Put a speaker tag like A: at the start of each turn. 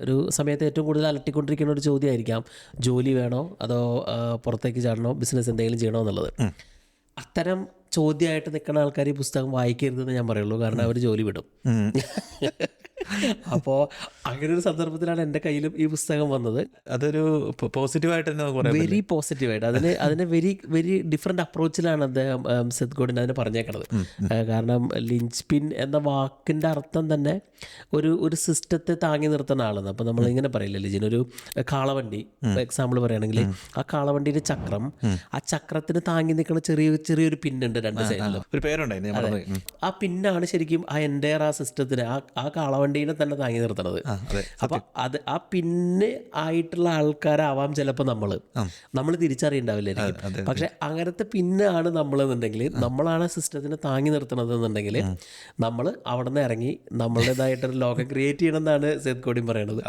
A: ഒരു സമയത്ത് ഏറ്റവും കൂടുതൽ അലട്ടിക്കൊണ്ടിരിക്കുന്ന ഒരു ചോദ്യമായിരിക്കാം, ജോലി വേണോ അതോ പുറത്തേക്ക് ചാടണോ, ബിസിനസ് എന്തെങ്കിലും ചെയ്യണോ എന്നുള്ളത്. അത്തരം ചോദ്യമായിട്ട് നിൽക്കുന്ന ആൾക്കാർ ഈ പുസ്തകം വായിക്കരുതെന്ന് ഞാൻ പറയുള്ളൂ. കാരണം അവർ ജോലി വിടും. അപ്പോൾ അങ്ങനെ ഒരു സന്ദർഭത്തിലാണ് എൻ്റെ കയ്യിലും ഈ പുസ്തകം വന്നത്.
B: അതൊരു പോസിറ്റീവായിട്ട് തന്നെ
A: വെരി പോസിറ്റീവായിട്ട് അതിനെ വെരി വെരി ഡിഫറെൻ്റ് അപ്രോച്ചിലാണ് അദ്ദേഹം സെത്ത് ഗോഡിൻ അതിനെ പറഞ്ഞേക്കണത്. കാരണം ലിഞ്ച് പിൻ എന്ന വാക്കിൻ്റെ അർത്ഥം തന്നെ ഒരു സിസ്റ്റത്തെ താങ്ങി നിർത്തുന്ന ആളെന്ന്. അപ്പോൾ നമ്മളിങ്ങനെ പറയില്ല ലിജിൻ, ഒരു കാളവണ്ടി എക്സാമ്പിൾ പറയുകയാണെങ്കിൽ ആ കാളവണ്ടിയുടെ ചക്രം, ആ ചക്രത്തിന് താങ്ങി നിൽക്കുന്ന ചെറിയൊരു പിന്നുണ്ട് രണ്ട് സൈഡിലും.
B: ഒരു പേരുണ്ടായി.
A: ആ പിന്നാണ് ശരിക്കും ആ എൻ്റയർ ആ സിസ്റ്റത്തിന് ആ കാളവണ്ടീനെ തന്നെ താങ്ങി നിർത്തണത്. അപ്പോൾ ആ പിന്നെ ആയിട്ടുള്ള ആൾക്കാരാവാം ചിലപ്പോൾ നമ്മൾ തിരിച്ചറിയണ്ടാവില്ലായിരിക്കും. പക്ഷെ അങ്ങനത്തെ പിന്നാണ് നമ്മളെന്നുണ്ടെങ്കിൽ, നമ്മളാണ് സിസ്റ്റത്തിനെ താങ്ങി നിർത്തണത് എന്നുണ്ടെങ്കിൽ, നമ്മൾ അവിടെ നിന്ന് ഇറങ്ങി നമ്മളുടേതായിട്ടൊരു ലോകം ക്രിയേറ്റ് ചെയ്യണം എന്നാണ് സെത്ത് ഗോഡിൻ പറയണത്.